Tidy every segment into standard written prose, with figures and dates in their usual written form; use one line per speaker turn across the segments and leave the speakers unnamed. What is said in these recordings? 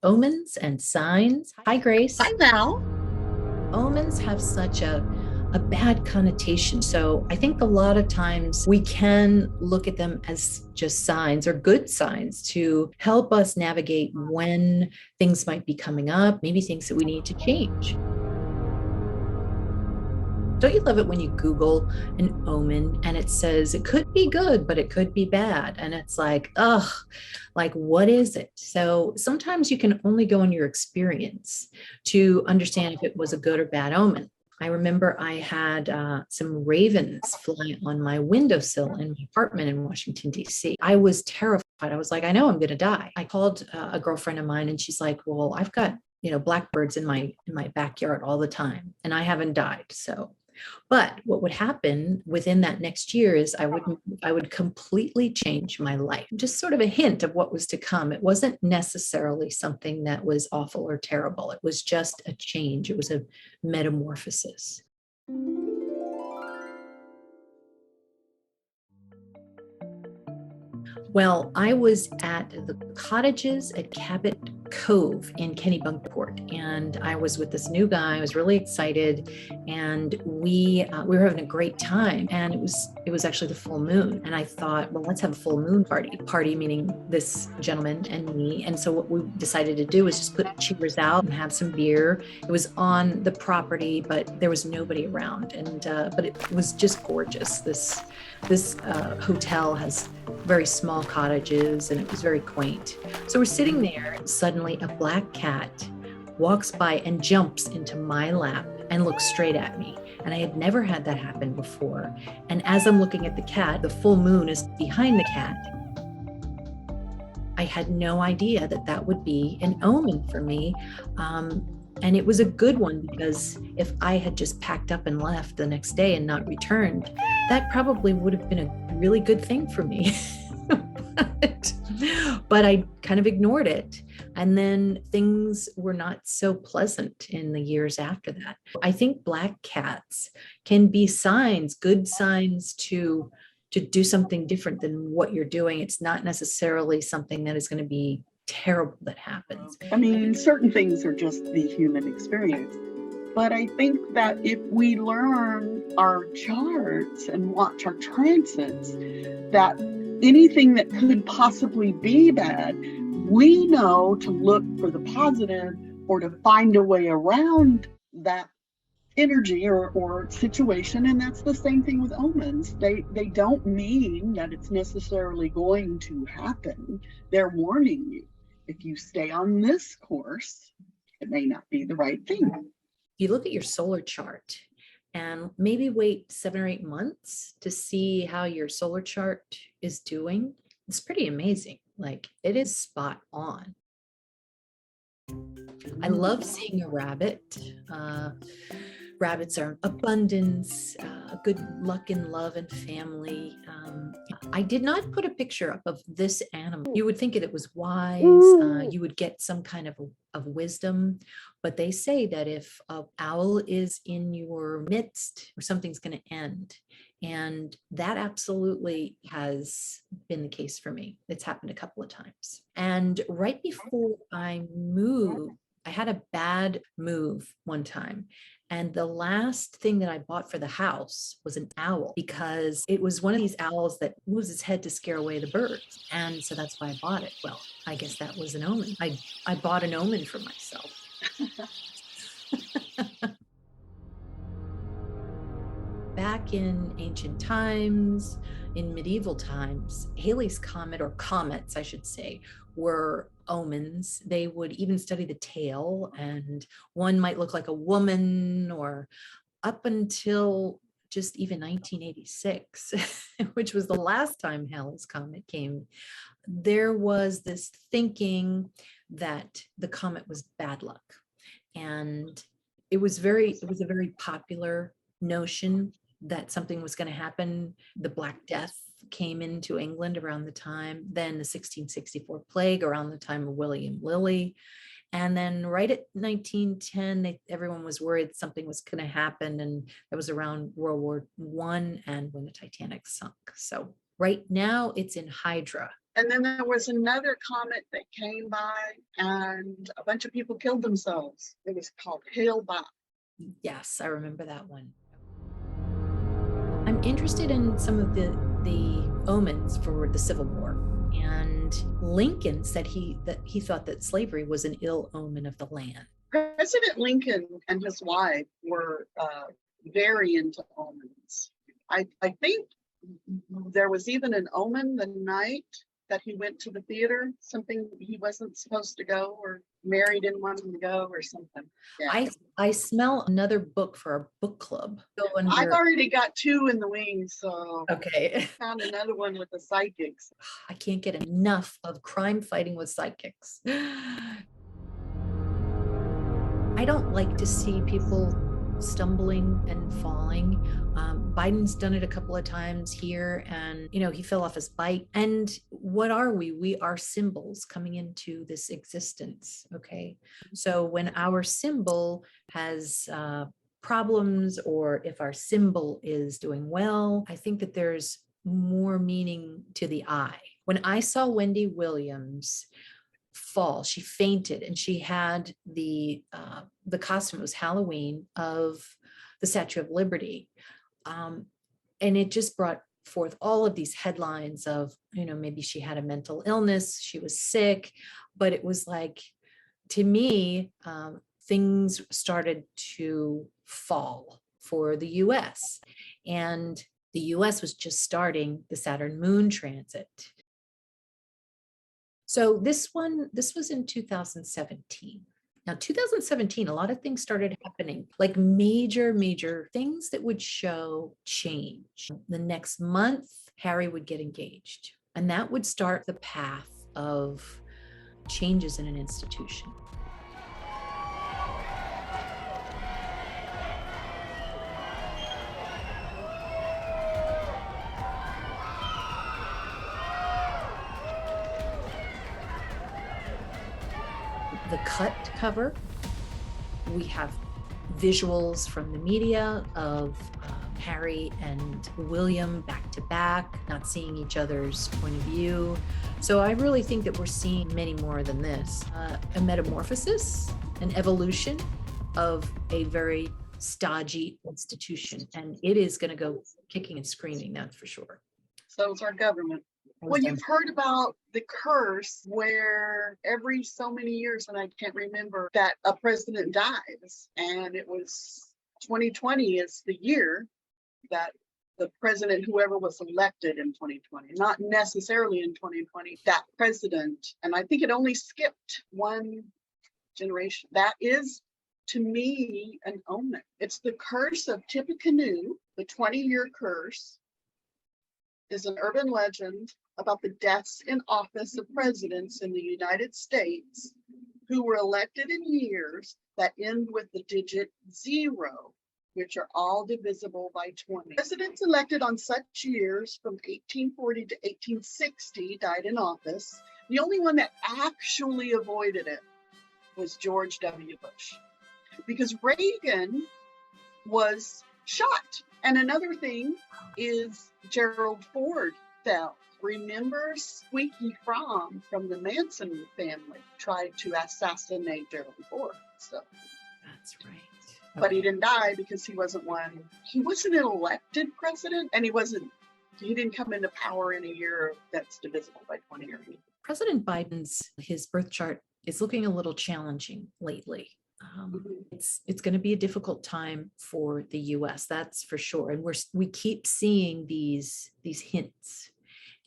omens and signs. Hi, Grace.
Hi, Val.
Omens have such a bad connotation. So I think a lot of times we can look at them as just signs or good signs to help us navigate when things might be coming up, maybe things that we need to change. Don't you love it when you Google an omen and it says it could be good, but it could be bad? And it's like, ugh, like what is it? So sometimes you can only go on your experience to understand if it was a good or bad omen. I remember I had some ravens fly on my windowsill in my apartment in Washington, D.C. I was terrified. I was like, I know I'm going to die. I called a girlfriend of mine and she's like, well, I've got blackbirds in my backyard all the time and I haven't died. So but what would happen within that next year is I would completely change my life. Just sort of a hint of what was to come. It wasn't necessarily something that was awful or terrible. It was just a change. It was a metamorphosis. Well, I was at the cottages at Cabot Cove in Kennebunkport, and I was with this new guy. I was really excited, and we were having a great time. And it was actually the full moon, and I thought, well, let's have a full moon party. Party meaning this gentleman and me. And so what we decided to do was just put cheers out and have some beer. It was on the property, but there was nobody around, and but it was just gorgeous. This hotel has very small cottages and it was very quaint. So we're sitting there and suddenly a black cat walks by and jumps into my lap and looks straight at me. And I had never had that happen before. And as I'm looking at the cat, the full moon is behind the cat. I had no idea that that would be an omen for me. And it was a good one because if I had just packed up and left the next day and not returned, that probably would have been a really good thing for me. but I kind of ignored it. And then things were not so pleasant in the years after that. I think black cats can be signs, good signs to do something different than what you're doing. It's not necessarily something that is going to be terrible that happens.
I mean, certain things are just the human experience. But I think that if we learn our charts and watch our transits, that anything that could possibly be bad, we know to look for the positive or to find a way around that energy or situation. And that's the same thing with omens. They don't mean that it's necessarily going to happen. They're warning you. If you stay on this course, it may not be the right thing.
You look at your solar chart and maybe wait 7 or 8 months to see how your solar chart is doing. It's pretty amazing. Like it is spot on. I love seeing a rabbit. Rabbits are abundance, good luck in love and family. I did not put a picture up of this animal. You would think it was wise. You would get some kind of wisdom, but they say that if an owl is in your midst, or something's going to end. And that absolutely has been the case for me. It's happened a couple of times. And right before I moved, I had a bad move one time. And the last thing that I bought for the house was an owl because it was one of these owls that moves its head to scare away the birds. And so that's why I bought it. Well, I guess that was an omen. I bought an omen for myself. Back in ancient times, in medieval times, Halley's Comet, or comets, I should say, were omens. They would even study the tail, and one might look like a woman, or up until just even 1986, which was the last time Halley's Comet came, there was this thinking that the comet was bad luck. And it was a very popular notion that something was going to happen. The Black Death came into England around the time, then the 1664 plague around the time of William Lilly. And then right at 1910, everyone was worried something was going to happen. And it was around World War I and when the Titanic sunk. So right now it's in Hydra.
And then there was another comet that came by and a bunch of people killed themselves. It was called Hail By.
Yes, I remember that one. I'm interested in some of the omens for the Civil War. And Lincoln said he thought that slavery was an ill omen of the land.
President Lincoln and his wife were very into omens. I think there was even an omen the night that he went to the theater, something he wasn't supposed to go, or Mary didn't want him to go, or something. Yeah.
I smell another book for our book club.
I've already got 2 in the wings, so
okay.
Found another one with the psychics.
I can't get enough of crime fighting with psychics. I don't like to see people stumbling and falling. Biden's done it a couple of times here, and he fell off his bike. And what are we? We are symbols coming into this existence. Okay, so when our symbol has problems, or if our symbol is doing well, I think that there's more meaning to the eye. When I saw Wendy Williams fall, she fainted, and she had the costume, it was Halloween, of the Statue of Liberty, and it just brought forth all of these headlines of maybe she had a mental illness, she was sick, but it was like, to me, things started to fall for the US, and the US was just starting the Saturn moon transit. So this was in 2017. Now, 2017, a lot of things started happening, like major things that would show change. The next month, Harry would get engaged, and that would start the path of changes in an institution. The cut cover, we have visuals from the media of Harry and William back to back, not seeing each other's point of view. So I really think that we're seeing many more than this. A metamorphosis, an evolution of a very stodgy institution, and it is going to go kicking and screaming, that's for sure.
So it's our government. Well, you've heard about the curse where every so many years, and I can't remember, that a president dies. And it was 2020 is the year that the president, whoever was elected in 2020, not necessarily in 2020, that president, and I think it only skipped one generation. That is, to me, an omen. It's the curse of Tippecanoe, the 20-year curse, is an urban legend about the deaths in office of presidents in the United States who were elected in years that end with the digit 0, which are all divisible by 20. Presidents elected on such years from 1840 to 1860 died in office. The only one that actually avoided it was George W. Bush, because Reagan was shot. And another thing is Gerald Ford fell. Remember, Squeaky Fromm from the Manson family tried to assassinate Gerald Ford. So
that's right. Okay.
But he didn't die because he wasn't an elected president, and he didn't come into power in a year that's divisible by 20 or anything.
President Biden's, his birth chart is looking a little challenging lately. It's going to be a difficult time for the US, that's for sure. And we keep seeing these hints.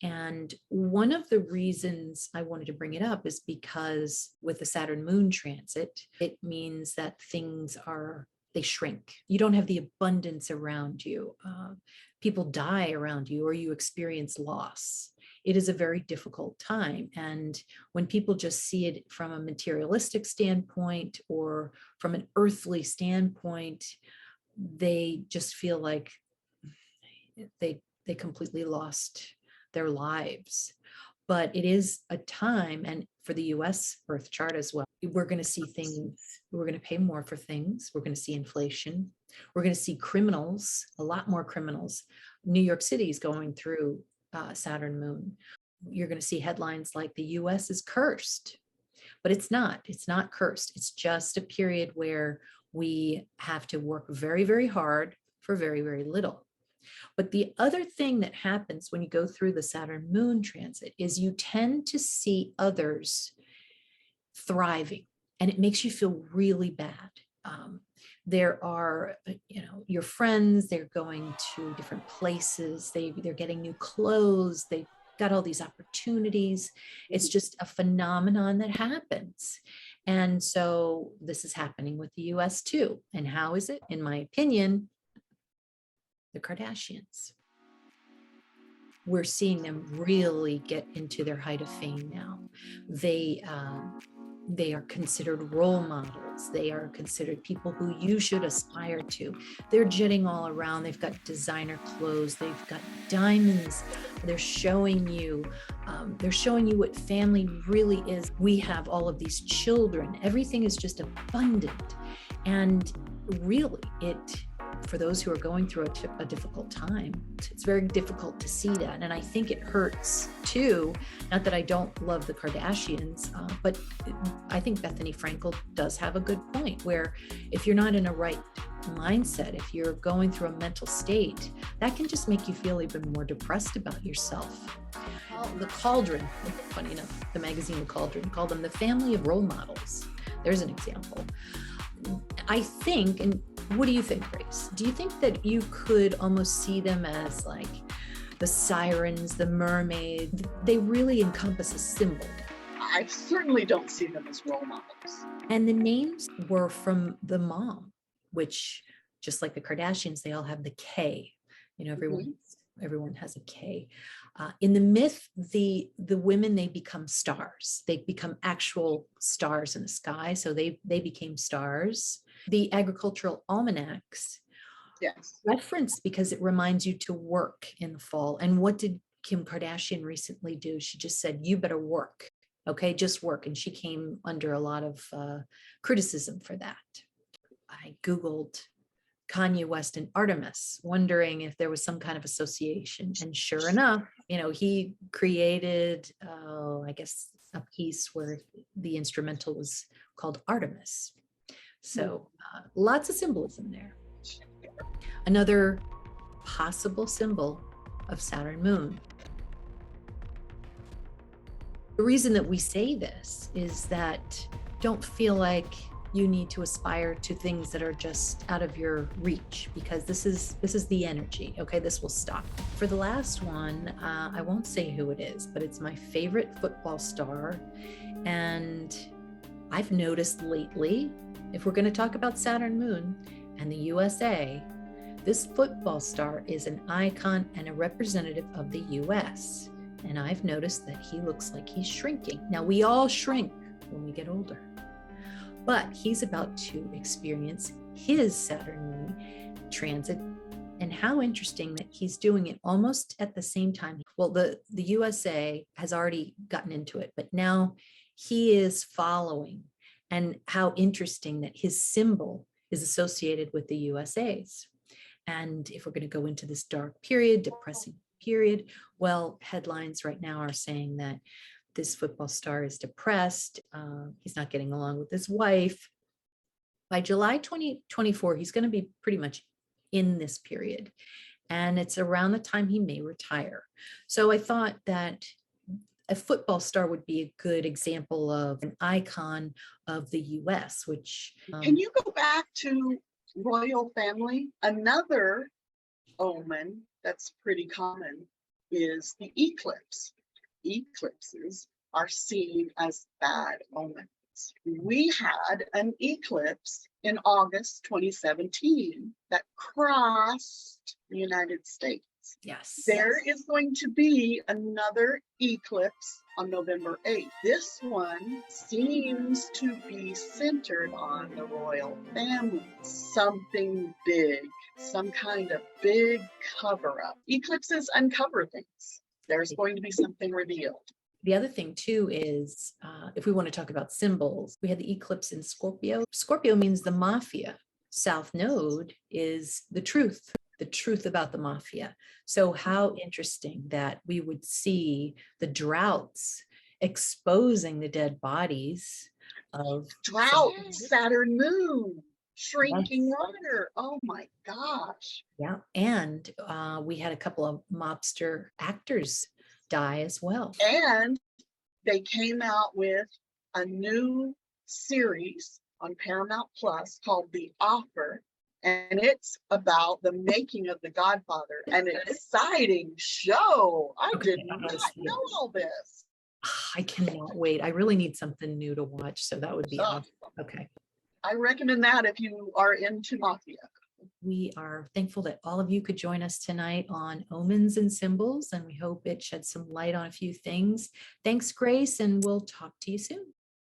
And one of the reasons I wanted to bring it up is because with the Saturn moon transit, it means that they shrink. You don't have the abundance around you. People die around you, or you experience loss. It is a very difficult time. And when people just see it from a materialistic standpoint or from an earthly standpoint, they just feel like they completely lost their lives. But it is a time, and for the US birth chart as well, we're going to see things, we're going to pay more for things, we're going to see inflation, we're going to see criminals, a lot more criminals. New York City is going through Saturn moon. you're going to see headlines like the US is cursed, but it's not. It's not cursed. It's just a period where we have to work very, very hard for very, very little. But the other thing that happens when you go through the Saturn moon transit is you tend to see others thriving, and it makes you feel really bad. There are, your friends, they're going to different places, they're getting new clothes, they've got all these opportunities. It's just a phenomenon that happens. And so this is happening with the US too. And how is it? In my opinion, the Kardashians. We're seeing them really get into their height of fame now. They are considered role models. They are considered people who you should aspire to. They're jetting all around. They've got designer clothes. They've got diamonds. They're showing you what family really is. We have all of these children. Everything is just abundant. And really, for those who are going through a difficult time, it's very difficult to see that. And I think it hurts too. Not that I don't love the Kardashians, but I think Bethany Frankel does have a good point where if you're not in a right mindset, if you're going through a mental state, that can just make you feel even more depressed about yourself. The Cauldron, funny enough, the magazine The Cauldron called them the family of role models. There's an example. I think, and what do you think, Grace? Do you think that you could almost see them as like the sirens, the mermaid? They really encompass a symbol.
I certainly don't see them as role models.
And the names were from the mom, which just like the Kardashians, they all have the K. Everyone has a K. In the myth, the women, they become stars. They become actual stars in the sky. So they became stars. The agricultural almanacs,
yes,
reference because it reminds you to work in the fall. And what did Kim Kardashian recently do? She just said, you better work. Okay, just work. And she came under a lot of criticism for that. I Googled Kanye West and Artemis, wondering if there was some kind of association. And sure enough, he created, I guess, a piece where the instrumental was called Artemis. So lots of symbolism there. Another possible symbol of Saturn moon. The reason that we say this is that don't feel like you need to aspire to things that are just out of your reach, because this is the energy. Okay, this will stop. For the last one, I won't say who it is, but it's my favorite football star. And I've noticed lately, if we're going to talk about Saturn moon and the USA, this football star is an icon and a representative of the US. And I've noticed that he looks like he's shrinking. Now, we all shrink when we get older, but he's about to experience his Saturn moon transit. And how interesting that he's doing it almost at the same time. Well, the USA has already gotten into it, but now he is following. And how interesting that his symbol is associated with the USA's. And if we're going to go into this dark period, depressing period, well, headlines right now are saying that this football star is depressed. He's not getting along with his wife. By July 2024, he's going to be pretty much in this period. And it's around the time he may retire. So I thought that a football star would be a good example of an icon of the US, which...
Can you go back to royal family? Another omen that's pretty common is the eclipse. Eclipses are seen as bad omens. We had an eclipse in August 2017 that crossed the United States.
Yes.
There is going to be another eclipse on November 8th. This one seems to be centered on the royal family. Something big, some kind of big cover-up. Eclipses uncover things. There's going to be something revealed.
The other thing too is, if we want to talk about symbols, we had the eclipse in Scorpio. Scorpio means the mafia. South Node is the truth. the truth about the mafia. So how interesting that we would see the droughts exposing the dead bodies of
Drought, Saturn moon, shrinking
yes.
water. Oh my gosh.
Yeah. And we had a couple of mobster actors die as well.
And they came out with a new series on Paramount Plus called The Offer. And it's about the making of The Godfather, an exciting show. I did not know all this.
I cannot wait. I really need something new to watch. So that would be awesome. Okay.
I recommend that if you are into Mafia.
We are thankful that all of you could join us tonight on Omens and Symbols, and we hope it shed some light on a few things. Thanks, Grace, and we'll talk to you soon.